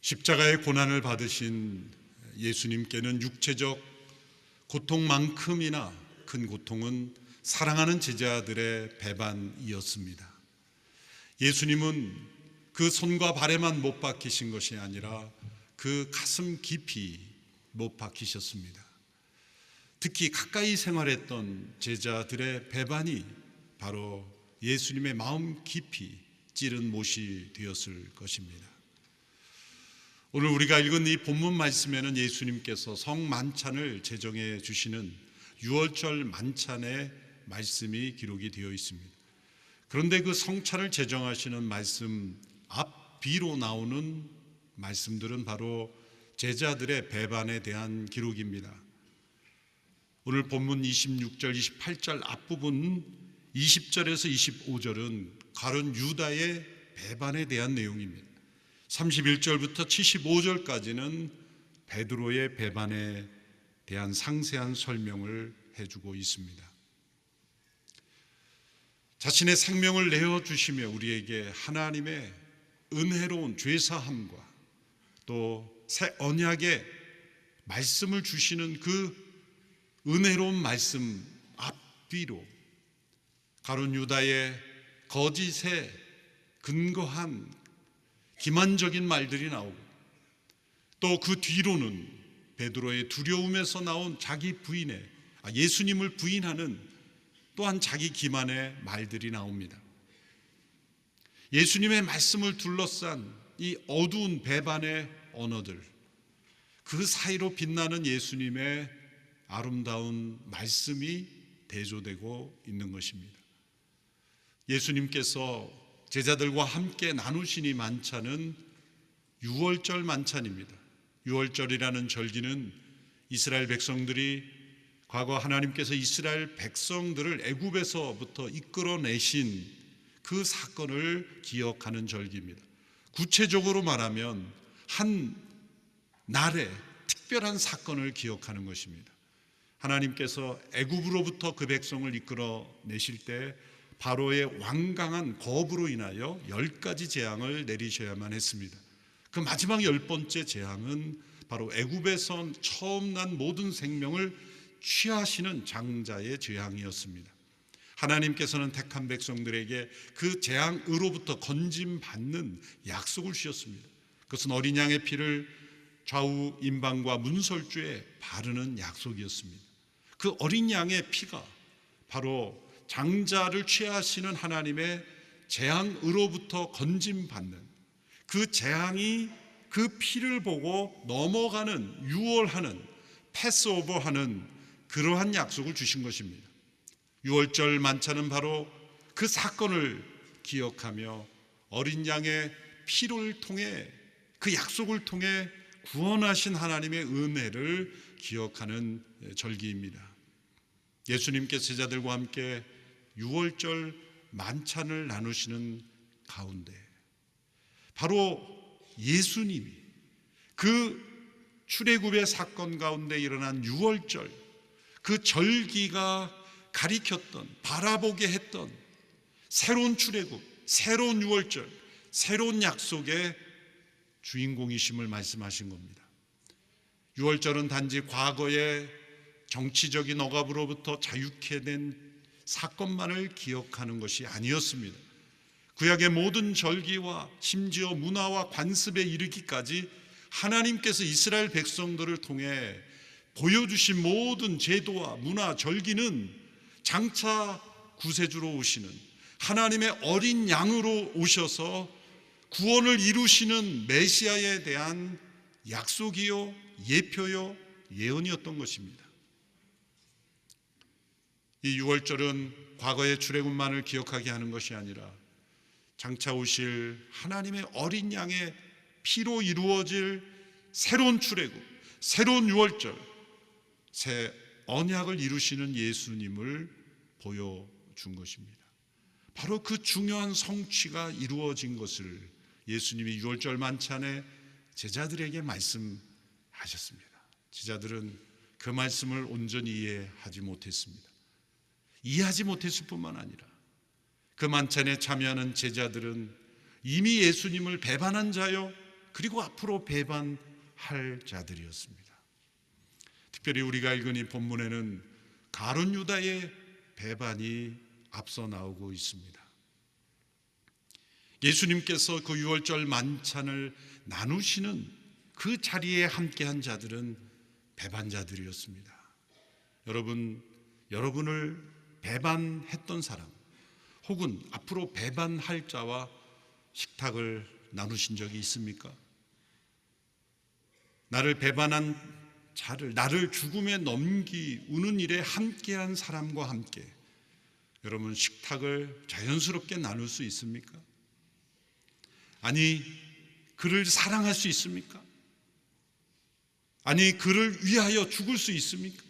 십자가의 고난을 받으신 예수님께는 육체적 고통만큼이나 큰 고통은 사랑하는 제자들의 배반이었습니다. 예수님은 그 손과 발에만 못 박히신 것이 아니라 그 가슴 깊이 못 박히셨습니다. 특히 가까이 생활했던 제자들의 배반이 바로 예수님의 마음 깊이 찌른 못이 되었을 것입니다. 오늘 우리가 읽은 이 본문 말씀에는 예수님께서 성만찬을 제정해 주시는 유월절 만찬의 말씀이 기록이 되어 있습니다. 그런데 그 성찬을 제정하시는 말씀 앞뒤로 나오는 말씀들은 바로 제자들의 배반에 대한 기록입니다. 오늘 본문 26절, 28절 앞부분 20절에서 25절은 가룟 유다의 배반에 대한 내용입니다. 31절부터 75절까지는 베드로의 배반에 대한 상세한 설명을 해주고 있습니다. 자신의 생명을 내어주시며 우리에게 하나님의 은혜로운 죄사함과 또 새 언약의 말씀을 주시는 그 은혜로운 말씀 앞뒤로 가룟 유다의 거짓에 근거한 기만적인 말들이 나오고 또 그 뒤로는 베드로의 두려움에서 나온 자기 부인의 예수님을 부인하는 또한 자기 기만의 말들이 나옵니다. 예수님의 말씀을 둘러싼 이 어두운 배반의 언어들, 그 사이로 빛나는 예수님의 아름다운 말씀이 대조되고 있는 것입니다. 예수님께서 제자들과 함께 나누신 이 만찬은 유월절 만찬입니다. 유월절이라는 절기는 이스라엘 백성들이 과거 하나님께서 이스라엘 백성들을 애굽에서부터 이끌어내신 그 사건을 기억하는 절기입니다. 구체적으로 말하면 한 날의 특별한 사건을 기억하는 것입니다. 하나님께서 애굽으로부터 그 백성을 이끌어내실 때 바로의 완강한 거부로 인하여 10가지 재앙을 내리셔야만 했습니다. 그 마지막 10번째 재앙은 바로 애굽에서 처음 난 모든 생명을 취하시는 장자의 재앙이었습니다. 하나님께서는 택한 백성들에게 그 재앙으로부터 건짐받는 약속을 주셨습니다. 그것은 어린 양의 피를 좌우 임방과 문설주에 바르는 약속이었습니다. 그 어린 양의 피가 바로 장자를 취하시는 하나님의 재앙으로부터 건짐받는 그 재앙이 그 피를 보고 넘어가는, 유월하는, 패스오버하는 그러한 약속을 주신 것입니다. 유월절 만찬은 바로 그 사건을 기억하며 어린 양의 피를 통해 그 약속을 통해 구원하신 하나님의 은혜를 기억하는 절기입니다. 예수님께서 제자들과 함께 유월절 만찬을 나누시는 가운데 바로 예수님이 그 출애굽의 사건 가운데 일어난 유월절, 그 절기가 가리켰던, 바라보게 했던 새로운 출애굽, 새로운 유월절, 새로운 약속의 주인공이심을 말씀하신 겁니다. 유월절은 단지 과거의 정치적인 억압으로부터 자유케 된 사건만을 기억하는 것이 아니었습니다. 구약의 모든 절기와 심지어 문화와 관습에 이르기까지 하나님께서 이스라엘 백성들을 통해 보여주신 모든 제도와 문화, 절기는 장차 구세주로 오시는 하나님의 어린 양으로 오셔서 구원을 이루시는 메시아에 대한 약속이요, 예표요, 예언이었던 것입니다. 이 유월절은 과거의 출애굽만을 기억하게 하는 것이 아니라 장차 오실 하나님의 어린 양의 피로 이루어질 새로운 출애굽, 새로운 유월절, 새 언약을 이루시는 예수님을 보여준 것입니다. 바로 그 중요한 성취가 이루어진 것을 예수님이 유월절 만찬에 제자들에게 말씀하셨습니다. 제자들은 그 말씀을 온전히 이해하지 못했습니다. 이해하지 못했을 뿐만 아니라 그 만찬에 참여하는 제자들은 이미 예수님을 배반한 자요 그리고 앞으로 배반할 자들이었습니다. 특별히 우리가 읽은 이 본문에는 가룟 유다의 배반이 앞서 나오고 있습니다. 예수님께서 그 유월절 만찬을 나누시는 그 자리에 함께한 자들은 배반자들이었습니다. 여러분을 배반했던 사람 혹은 앞으로 배반할 자와 식탁을 나누신 적이 있습니까? 나를 배반한 자를, 나를 죽음에 넘기우는 일에 함께한 사람과 함께 여러분 식탁을 자연스럽게 나눌 수 있습니까? 아니, 그를 사랑할 수 있습니까? 아니, 그를 위하여 죽을 수 있습니까?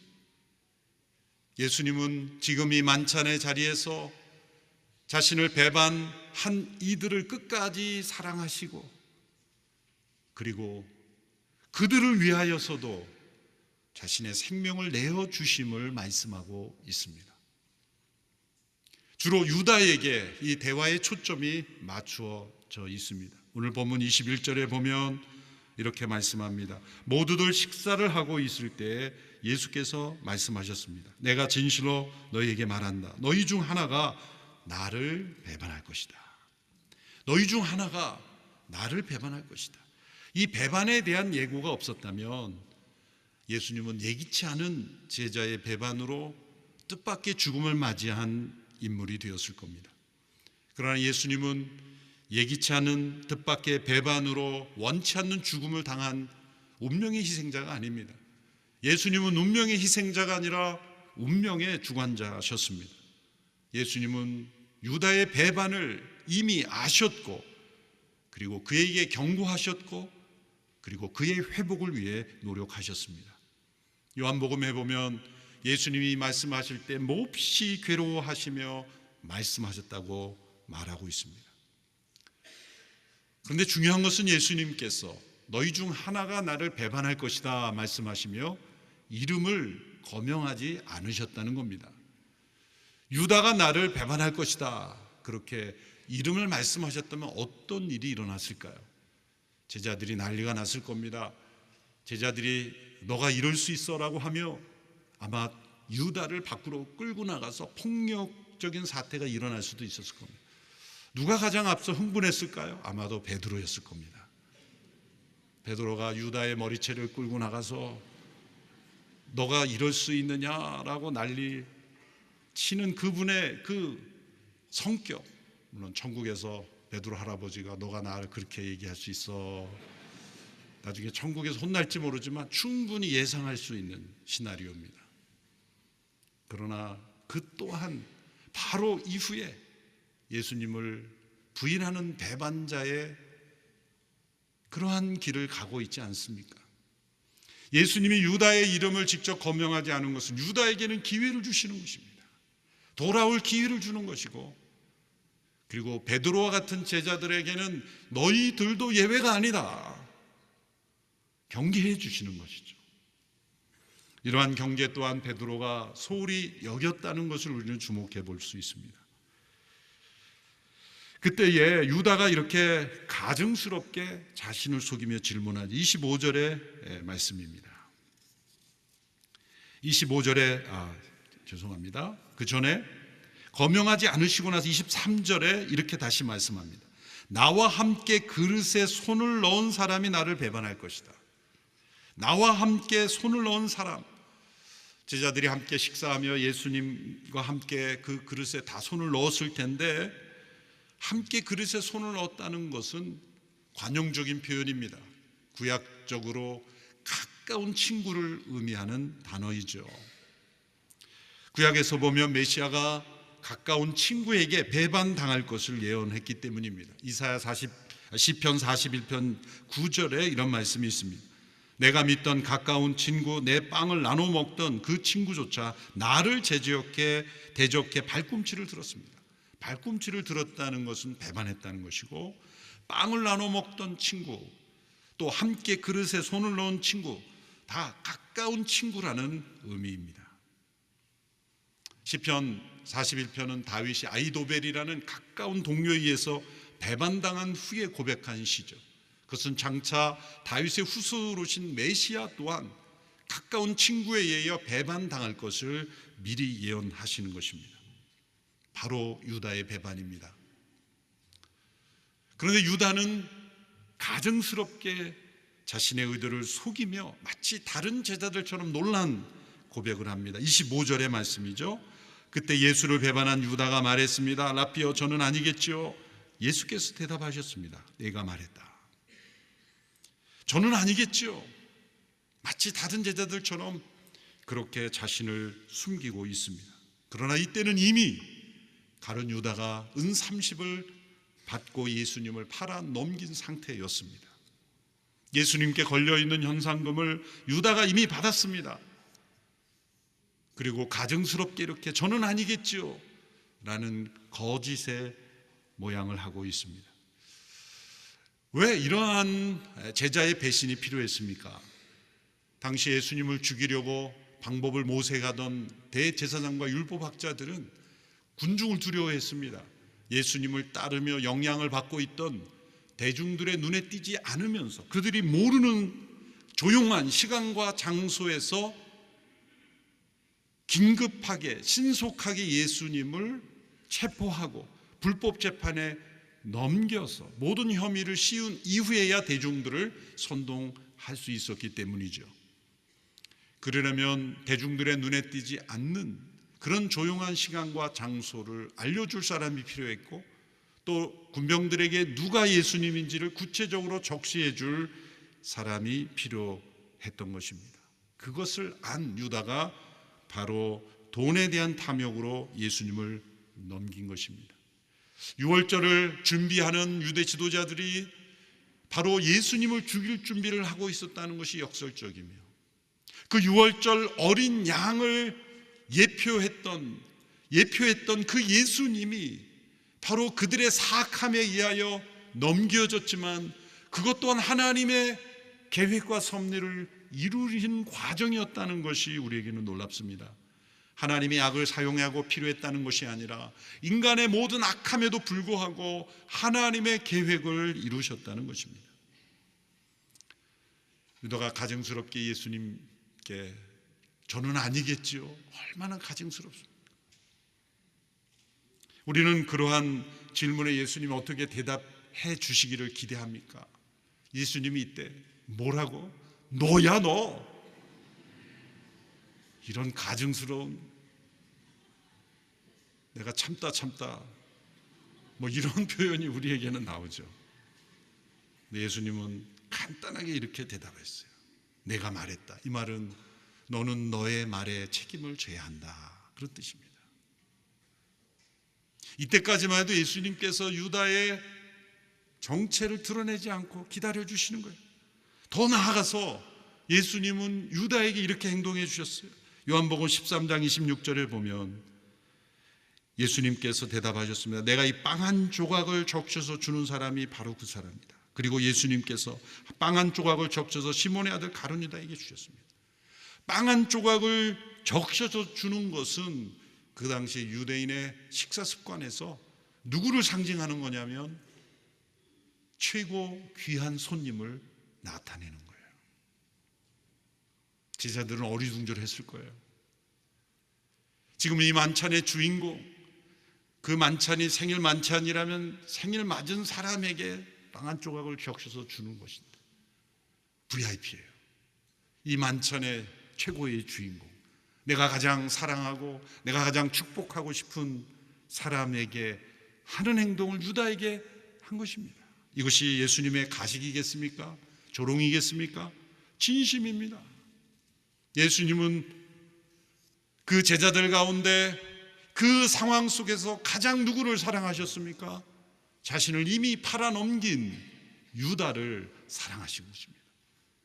예수님은 지금 이 만찬의 자리에서 자신을 배반한 이들을 끝까지 사랑하시고 그리고 그들을 위하여서도 자신의 생명을 내어주심을 말씀하고 있습니다. 주로 유다에게 이 대화의 초점이 맞추어져 있습니다. 오늘 본문 21절에 보면 이렇게 말씀합니다. 모두들 식사를 하고 있을 때 예수께서 말씀하셨습니다. 내가 진실로 너희에게 말한다. 너희 중 하나가 나를 배반할 것이다. 너희 중 하나가 나를 배반할 것이다. 이 배반에 대한 예고가 없었다면 예수님은 예기치 않은 제자의 배반으로 뜻밖의 죽음을 맞이한 인물이 되었을 겁니다. 그러나 예수님은 예기치 않은 뜻밖의 배반으로 원치 않는 죽음을 당한 운명의 희생자가 아닙니다. 예수님은 운명의 희생자가 아니라 운명의 주관자셨습니다. 예수님은 유다의 배반을 이미 아셨고 그리고 그에게 경고하셨고 그리고 그의 회복을 위해 노력하셨습니다. 요한복음에 보면 예수님이 말씀하실 때 몹시 괴로워하시며 말씀하셨다고 말하고 있습니다. 그런데 중요한 것은 예수님께서 너희 중 하나가 나를 배반할 것이다 말씀하시며 이름을 거명하지 않으셨다는 겁니다. 유다가 나를 배반할 것이다 그렇게 이름을 말씀하셨다면 어떤 일이 일어났을까요? 제자들이 난리가 났을 겁니다. 제자들이 너가 이럴 수 있어라고 하며 아마 유다를 밖으로 끌고 나가서 폭력적인 사태가 일어날 수도 있었을 겁니다. 누가 가장 앞서 흥분했을까요? 아마도 베드로였을 겁니다. 베드로가 유다의 머리채를 끌고 나가서 너가 이럴 수 있느냐라고 난리 치는 그분의 그 성격, 물론 천국에서 베드로 할아버지가 너가 나를 그렇게 얘기할 수 있어 나중에 천국에서 혼날지 모르지만 충분히 예상할 수 있는 시나리오입니다. 그러나 그 또한 바로 이후에 예수님을 부인하는 배반자의 그러한 길을 가고 있지 않습니까? 예수님이 유다의 이름을 직접 거명하지 않은 것은 유다에게는 기회를 주시는 것입니다. 돌아올 기회를 주는 것이고 그리고 베드로와 같은 제자들에게는 너희들도 예외가 아니다 경계해 주시는 것이죠. 이러한 경계 또한 베드로가 소홀히 여겼다는 것을 우리는 주목해 볼 수 있습니다. 그때에 유다가 이렇게 가증스럽게 자신을 속이며 질문한 25절의 말씀입니다. 25절에 죄송합니다. 그 전에 거명하지 않으시고 나서 23절에 이렇게 다시 말씀합니다. 나와 함께 그릇에 손을 넣은 사람이 나를 배반할 것이다. 나와 함께 손을 넣은 사람, 제자들이 함께 식사하며 예수님과 함께 그 그릇에 다 손을 넣었을 텐데 함께 그릇에 손을 넣었다는 것은 관용적인 표현입니다. 구약적으로 가까운 친구를 의미하는 단어이죠. 구약에서 보면 메시아가 가까운 친구에게 배반당할 것을 예언했기 때문입니다. 시편 41편 9절에 이런 말씀이 있습니다. 내가 믿던 가까운 친구, 내 빵을 나눠 먹던 그 친구조차 나를 대적해 발꿈치를 들었습니다. 발꿈치를 들었다는 것은 배반했다는 것이고 빵을 나눠 먹던 친구, 또 함께 그릇에 손을 넣은 친구, 다 가까운 친구라는 의미입니다. 시편 41편은 다윗이 아이도벨이라는 가까운 동료에 의해서 배반당한 후에 고백한 시죠. 그것은 장차 다윗의 후손으로신 메시아 또한 가까운 친구에 의하여 배반당할 것을 미리 예언하시는 것입니다. 바로 유다의 배반입니다. 그런데 유다는 가증스럽게 자신의 의도를 속이며 마치 다른 제자들처럼 놀란 고백을 합니다. 25절의 말씀이죠. 그때 예수를 배반한 유다가 말했습니다. 라삐여, 저는 아니겠지요. 예수께서 대답하셨습니다. 내가 말했다. 저는 아니겠지요. 마치 다른 제자들처럼 그렇게 자신을 숨기고 있습니다. 그러나 이때는 이미 가룟 유다가 은 30을 받고 예수님을 팔아 넘긴 상태였습니다. 예수님께 걸려있는 현상금을 유다가 이미 받았습니다. 그리고 가증스럽게 이렇게 저는 아니겠지요 라는 거짓의 모양을 하고 있습니다. 왜 이러한 제자의 배신이 필요했습니까? 당시 예수님을 죽이려고 방법을 모색하던 대제사장과 율법학자들은 군중을 두려워했습니다. 예수님을 따르며 영향을 받고 있던 대중들의 눈에 띄지 않으면서 그들이 모르는 조용한 시간과 장소에서 긴급하게 신속하게 예수님을 체포하고 불법 재판에 넘겨서 모든 혐의를 씌운 이후에야 대중들을 선동할 수 있었기 때문이죠. 그러려면 대중들의 눈에 띄지 않는 그런 조용한 시간과 장소를 알려줄 사람이 필요했고, 또 군병들에게 누가 예수님인지를 구체적으로 적시해 줄 사람이 필요했던 것입니다. 그것을 안 유다가 바로 돈에 대한 탐욕으로 예수님을 넘긴 것입니다. 유월절을 준비하는 유대 지도자들이 바로 예수님을 죽일 준비를 하고 있었다는 것이 역설적이며, 그 유월절 어린 양을 예표했던 그 예수님이 바로 그들의 사악함에 의하여 넘겨졌지만 그것 또한 하나님의 계획과 섭리를 이루신 과정이었다는 것이 우리에게는 놀랍습니다. 하나님이 악을 사용하고 필요했다는 것이 아니라 인간의 모든 악함에도 불구하고 하나님의 계획을 이루셨다는 것입니다. 유다가 가증스럽게 예수님께 저는 아니겠지요. 얼마나 가증스럽습니까? 우리는 그러한 질문에 예수님이 어떻게 대답해 주시기를 기대합니까? 예수님이 이때 뭐라고? 너야 너. 이런 가증스러운, 내가 참다 뭐 이런 표현이 우리에게는 나오죠. 근데 예수님은 간단하게 이렇게 대답했어요. 내가 말했다. 이 말은 너는 너의 말에 책임을 져야 한다, 그런 뜻입니다. 이때까지만 해도 예수님께서 유다의 정체를 드러내지 않고 기다려 주시는 거예요. 더 나아가서 예수님은 유다에게 이렇게 행동해 주셨어요. 요한복음 13장 26절에 보면 예수님께서 대답하셨습니다. 내가 이 빵 한 조각을 적셔서 주는 사람이 바로 그 사람이다. 그리고 예수님께서 빵 한 조각을 적셔서 시몬의 아들 가룟 유다에게 주셨습니다. 빵 한 조각을 적셔서 주는 것은 그 당시 유대인의 식사 습관에서 누구를 상징하는 거냐면 최고 귀한 손님을 나타내는 거예요. 제자들은 어리둥절했을 거예요. 지금 이 만찬의 주인공, 그 만찬이 생일 만찬이라면 생일 맞은 사람에게 빵 한 조각을 적셔서 주는 것인데 VIP예요. 이 만찬의 최고의 주인공, 내가 가장 사랑하고 내가 가장 축복하고 싶은 사람에게 하는 행동을 유다에게 한 것입니다. 이것이 예수님의 가식이겠습니까? 조롱이겠습니까? 진심입니다. 예수님은 그 제자들 가운데 그 상황 속에서 가장 누구를 사랑하셨습니까? 자신을 이미 팔아넘긴 유다를 사랑하신 것입니다.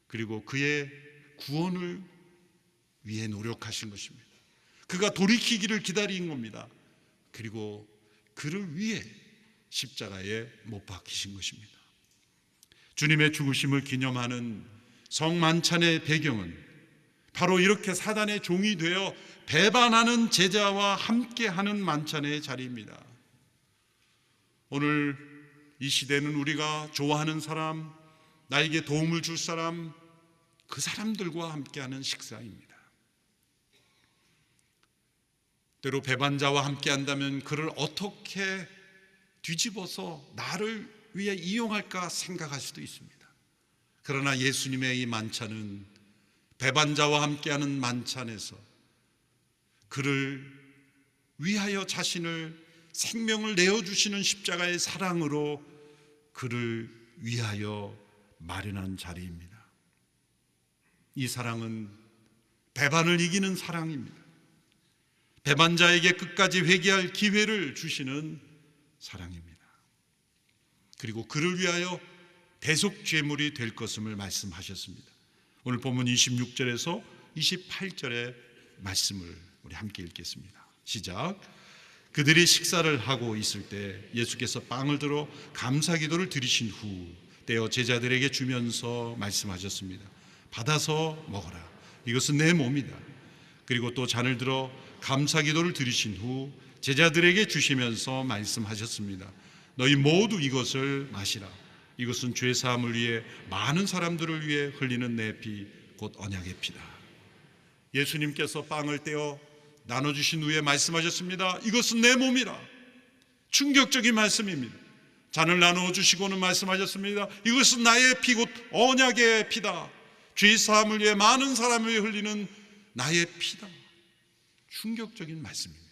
그리고 그의 구원을 위해 노력하신 것입니다. 그가 돌이키기를 기다린 겁니다. 그리고 그를 위해 십자가에 못 박히신 것입니다. 주님의 죽으심을 기념하는 성만찬의 배경은 바로 이렇게 사단의 종이 되어 배반하는 제자와 함께하는 만찬의 자리입니다. 오늘 이 시대는 우리가 좋아하는 사람, 나에게 도움을 줄 사람, 그 사람들과 함께하는 식사입니다. 때로 배반자와 함께한다면 그를 어떻게 뒤집어서 나를 위해 이용할까 생각할 수도 있습니다. 그러나 예수님의 이 만찬은 배반자와 함께하는 만찬에서 그를 위하여 자신을 생명을 내어주시는 십자가의 사랑으로 그를 위하여 마련한 자리입니다. 이 사랑은 배반을 이기는 사랑입니다. 배반자에게 끝까지 회개할 기회를 주시는 사랑입니다. 그리고 그를 위하여 대속 제물이 될 것임을 말씀하셨습니다. 오늘 본문 26절에서 28절의 말씀을 우리 함께 읽겠습니다. 시작. 그들이 식사를 하고 있을 때 예수께서 빵을 들어 감사기도를 드리신 후 떼어 제자들에게 주면서 말씀하셨습니다. 받아서 먹어라. 이것은 내 몸이다. 그리고 또 잔을 들어 감사기도를 드리신 후 제자들에게 주시면서 말씀하셨습니다. 너희 모두 이것을 마시라. 이것은 죄 사함을 위해 많은 사람들을 위해 흘리는 내 피 곧 언약의 피다. 예수님께서 빵을 떼어 나눠주신 후에 말씀하셨습니다. 이것은 내 몸이라. 충격적인 말씀입니다. 잔을 나눠주시고는 말씀하셨습니다. 이것은 나의 피 곧 언약의 피다. 죄 사함을 위해 많은 사람을 위해 흘리는 나의 피다. 충격적인 말씀입니다.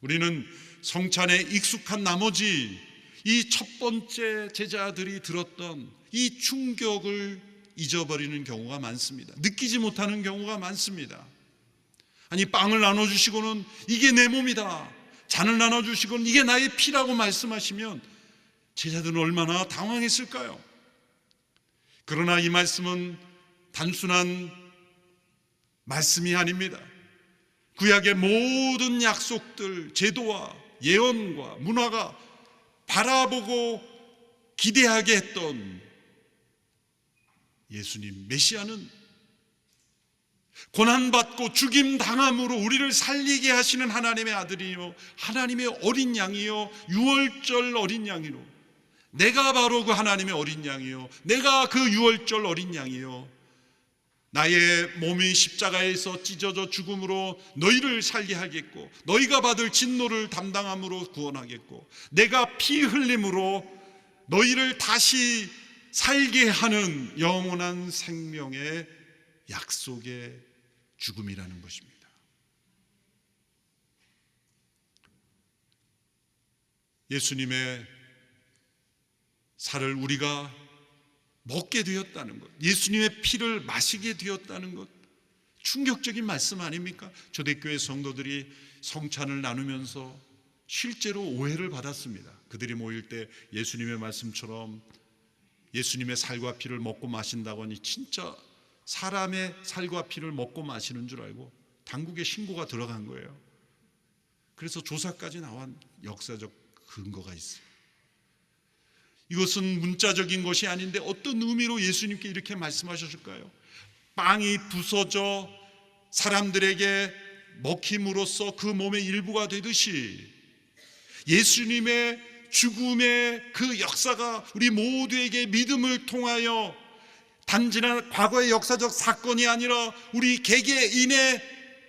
우리는 성찬에 익숙한 나머지 이 첫 번째 제자들이 들었던 이 충격을 잊어버리는 경우가 많습니다. 느끼지 못하는 경우가 많습니다. 아니, 빵을 나눠주시고는 이게 내 몸이다, 잔을 나눠주시고는 이게 나의 피라고 말씀하시면 제자들은 얼마나 당황했을까요? 그러나 이 말씀은 단순한 말씀이 아닙니다. 구약의 모든 약속들, 제도와 예언과 문화가 바라보고 기대하게 했던 예수님 메시아는 고난받고 죽임당함으로 우리를 살리게 하시는 하나님의 아들이요, 하나님의 어린 양이요, 유월절 어린 양이요, 내가 바로 그 하나님의 어린 양이요, 내가 그 유월절 어린 양이요, 나의 몸이 십자가에서 찢어져 죽음으로 너희를 살게 하겠고 너희가 받을 진노를 담당함으로 구원하겠고 내가 피 흘림으로 너희를 다시 살게 하는 영원한 생명의 약속의 죽음이라는 것입니다. 예수님의 살을 우리가 먹게 되었다는 것, 예수님의 피를 마시게 되었다는 것, 충격적인 말씀 아닙니까? 초대교회 성도들이 성찬을 나누면서 실제로 오해를 받았습니다. 그들이 모일 때 예수님의 말씀처럼 예수님의 살과 피를 먹고 마신다고 하니 진짜 사람의 살과 피를 먹고 마시는 줄 알고 당국에 신고가 들어간 거예요. 그래서 조사까지 나온 역사적 근거가 있어요. 이것은 문자적인 것이 아닌데 어떤 의미로 예수님께 이렇게 말씀하셨을까요? 빵이 부서져 사람들에게 먹힘으로써 그 몸의 일부가 되듯이 예수님의 죽음의 그 역사가 우리 모두에게 믿음을 통하여 단지나 과거의 역사적 사건이 아니라 우리 개개인의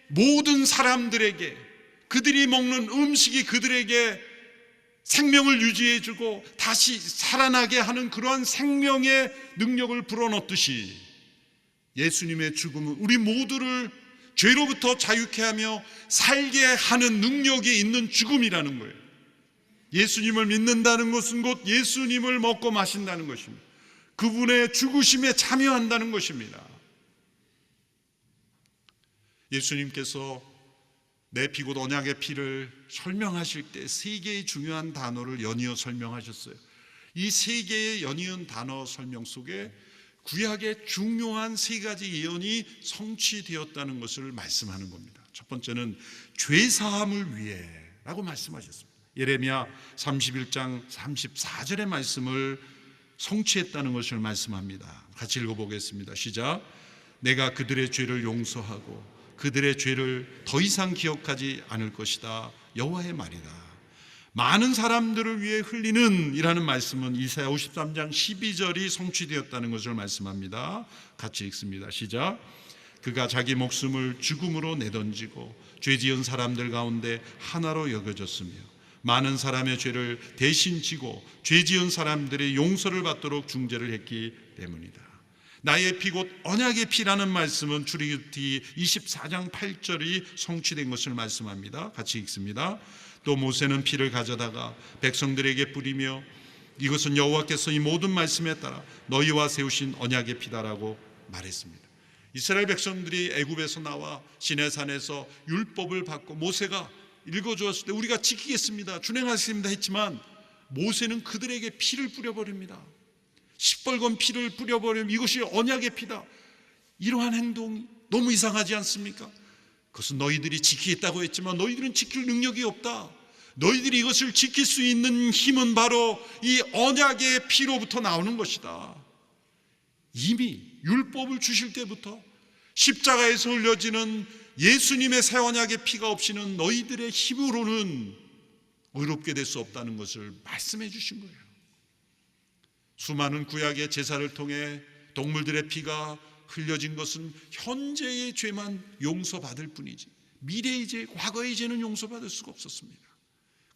모든 사람들에게 그들이 먹는 음식이 그들에게 생명을 유지해주고 다시 살아나게 하는 그러한 생명의 능력을 불어넣듯이 예수님의 죽음은 우리 모두를 죄로부터 자유케 하며 살게 하는 능력이 있는 죽음이라는 거예요. 예수님을 믿는다는 것은 곧 예수님을 먹고 마신다는 것입니다. 그분의 죽으심에 참여한다는 것입니다. 예수님께서 내 피 곧 언약의 피를 설명하실 때 세 개의 중요한 단어를 연이어 설명하셨어요. 이 세 개의 연이은 단어 설명 속에 구약의 중요한 세 가지 예언이 성취되었다는 것을 말씀하는 겁니다. 첫 번째는 죄사함을 위해 라고 말씀하셨습니다. 예레미야 31장 34절의 말씀을 성취했다는 것을 말씀합니다. 같이 읽어보겠습니다. 시작. 내가 그들의 죄를 용서하고 그들의 죄를 더 이상 기억하지 않을 것이다. 여호와의 말이다. 많은 사람들을 위해 흘리는 이라는 말씀은 이사야 53장 12절이 성취되었다는 것을 말씀합니다. 같이 읽습니다. 시작. 그가 자기 목숨을 죽음으로 내던지고 죄 지은 사람들 가운데 하나로 여겨졌으며 많은 사람의 죄를 대신 지고 죄 지은 사람들의 용서를 받도록 중재를 했기 때문이다. 나의 피 곧 언약의 피라는 말씀은 출애굽기 24장 8절이 성취된 것을 말씀합니다. 같이 읽습니다. 또 모세는 피를 가져다가 백성들에게 뿌리며 이것은 여호와께서 이 모든 말씀에 따라 너희와 세우신 언약의 피다라고 말했습니다. 이스라엘 백성들이 애굽에서 나와 시내산에서 율법을 받고 모세가 읽어주었을 때 우리가 지키겠습니다, 준행하겠습니다 했지만 모세는 그들에게 피를 뿌려버립니다. 시뻘건 피를 뿌려버리면 이것이 언약의 피다. 이러한 행동 너무 이상하지 않습니까? 그것은 너희들이 지키겠다고 했지만 너희들은 지킬 능력이 없다. 너희들이 이것을 지킬 수 있는 힘은 바로 이 언약의 피로부터 나오는 것이다. 이미 율법을 주실 때부터 십자가에서 흘려지는 예수님의 새 언약의 피가 없이는 너희들의 힘으로는 의롭게 될 수 없다는 것을 말씀해 주신 거예요. 수많은 구약의 제사를 통해 동물들의 피가 흘려진 것은 현재의 죄만 용서받을 뿐이지 미래의 죄, 과거의 죄는 용서받을 수가 없었습니다.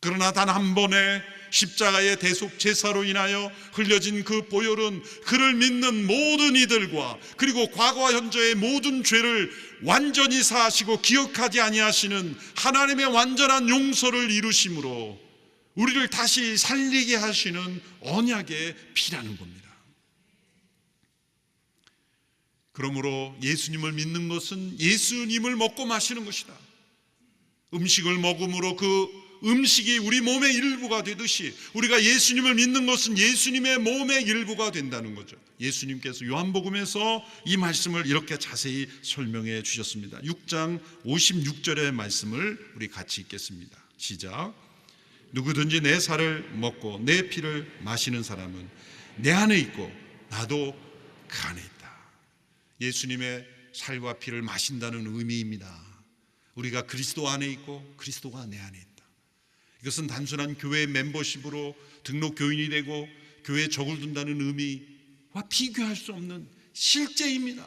그러나 단 한 번의 십자가의 대속 제사로 인하여 흘려진 그 보혈은 그를 믿는 모든 이들과 그리고 과거와 현재의 모든 죄를 완전히 사하시고 기억하지 아니하시는 하나님의 완전한 용서를 이루심으로 우리를 다시 살리게 하시는 언약의 피라는 겁니다. 그러므로 예수님을 믿는 것은 예수님을 먹고 마시는 것이다. 음식을 먹음으로 그 음식이 우리 몸의 일부가 되듯이 우리가 예수님을 믿는 것은 예수님의 몸의 일부가 된다는 거죠. 예수님께서 요한복음에서 이 말씀을 이렇게 자세히 설명해 주셨습니다. 6장 56절의 말씀을 우리 같이 읽겠습니다. 시작. 누구든지 내 살을 먹고 내 피를 마시는 사람은 내 안에 있고 나도 그 안에 있다. 예수님의 살과 피를 마신다는 의미입니다. 우리가 그리스도 안에 있고 그리스도가 내 안에 있다. 이것은 단순한 교회 멤버십으로 등록 교인이 되고 교회에 적을 둔다는 의미와 비교할 수 없는 실제입니다.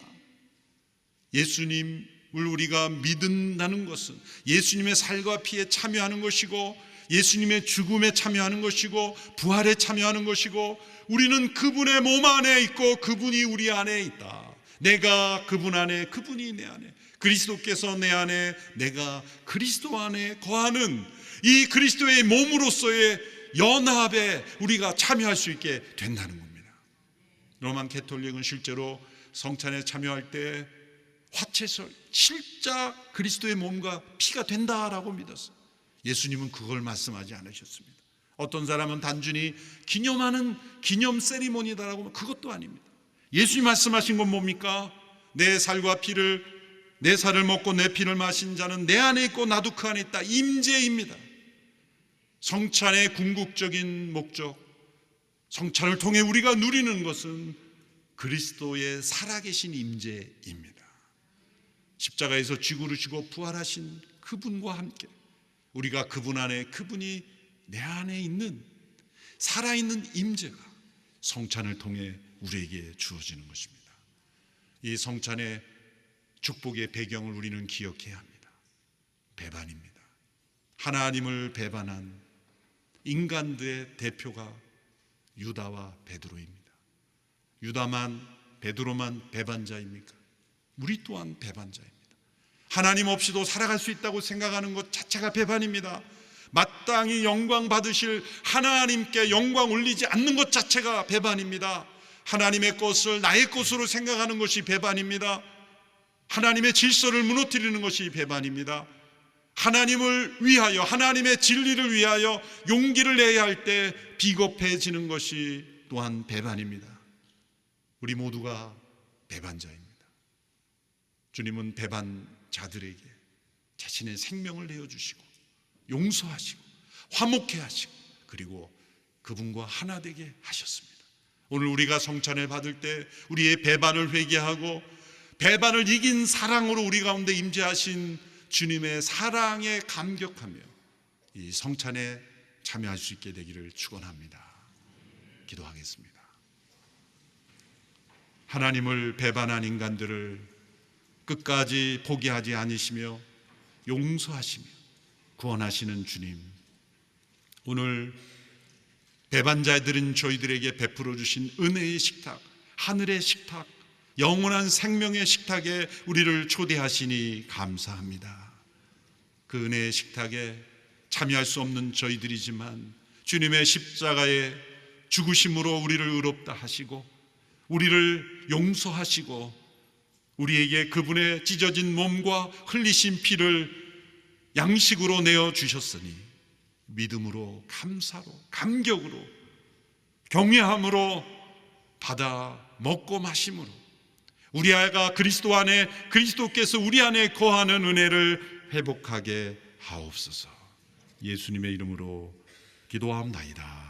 예수님을 우리가 믿는다는 것은 예수님의 살과 피에 참여하는 것이고 예수님의 죽음에 참여하는 것이고 부활에 참여하는 것이고 우리는 그분의 몸 안에 있고 그분이 우리 안에 있다. 내가 그분 안에, 그분이 내 안에, 그리스도께서 내 안에, 내가 그리스도 안에 거하는 이 그리스도의 몸으로서의 연합에 우리가 참여할 수 있게 된다는 겁니다. 로만 가톨릭은 실제로 성찬에 참여할 때 화채설, 실자 그리스도의 몸과 피가 된다라고 믿었어요. 예수님은 그걸 말씀하지 않으셨습니다. 어떤 사람은 단순히 기념하는 기념 세리머니다라고 하면 그것도 아닙니다. 예수님 말씀하신 건 뭡니까? 내 살과 피를, 내 살을 먹고 내 피를 마신 자는 내 안에 있고 나도 그 안에 있다. 임재입니다. 성찬의 궁극적인 목적, 성찬을 통해 우리가 누리는 것은 그리스도의 살아계신 임재입니다. 십자가에서 쥐구르시고 부활하신 그분과 함께 우리가 그분 안에, 그분이 내 안에 있는 살아있는 임재가 성찬을 통해 우리에게 주어지는 것입니다. 이 성찬의 축복의 배경을 우리는 기억해야 합니다. 배반입니다. 하나님을 배반한 인간들의 대표가 유다와 베드로입니다. 유다만, 베드로만 배반자입니까? 우리 또한 배반자입니다. 하나님 없이도 살아갈 수 있다고 생각하는 것 자체가 배반입니다. 마땅히 영광 받으실 하나님께 영광 올리지 않는 것 자체가 배반입니다. 하나님의 것을 나의 것으로 생각하는 것이 배반입니다. 하나님의 질서를 무너뜨리는 것이 배반입니다. 하나님을 위하여, 하나님의 진리를 위하여 용기를 내야 할 때 비겁해지는 것이 또한 배반입니다. 우리 모두가 배반자입니다. 주님은 배반자들에게 자신의 생명을 내어주시고 용서하시고 화목해 하시고 그리고 그분과 하나 되게 하셨습니다. 오늘 우리가 성찬을 받을 때 우리의 배반을 회개하고 배반을 이긴 사랑으로 우리 가운데 임재하신 주님의 사랑에 감격하며 이 성찬의 참여할 수 있게 되기를 축원합니다. 기도하겠습니다. 하나님을 배반한 인간들을 끝까지 포기하지 않으시며 용서하시며 구원하시는 주님, 오늘 배반자들인 저희들에게 베풀어 주신 은혜의 식탁, 하늘의 식탁, 영원한 생명의 식탁에 우리를 초대하시니 감사합니다. 그 은혜의 식탁에 참여할 수 없는 저희들이지만 주님의 십자가의 죽으심으로 우리를 의롭다 하시고 우리를 용서하시고 우리에게 그분의 찢어진 몸과 흘리신 피를 양식으로 내어 주셨으니 믿음으로, 감사로, 감격으로, 경외함으로 받아 먹고 마심으로 우리 아이가 그리스도 안에, 그리스도께서 우리 안에 거하는 은혜를 회복하게 하옵소서. 예수님의 이름으로 기도하옵나이다.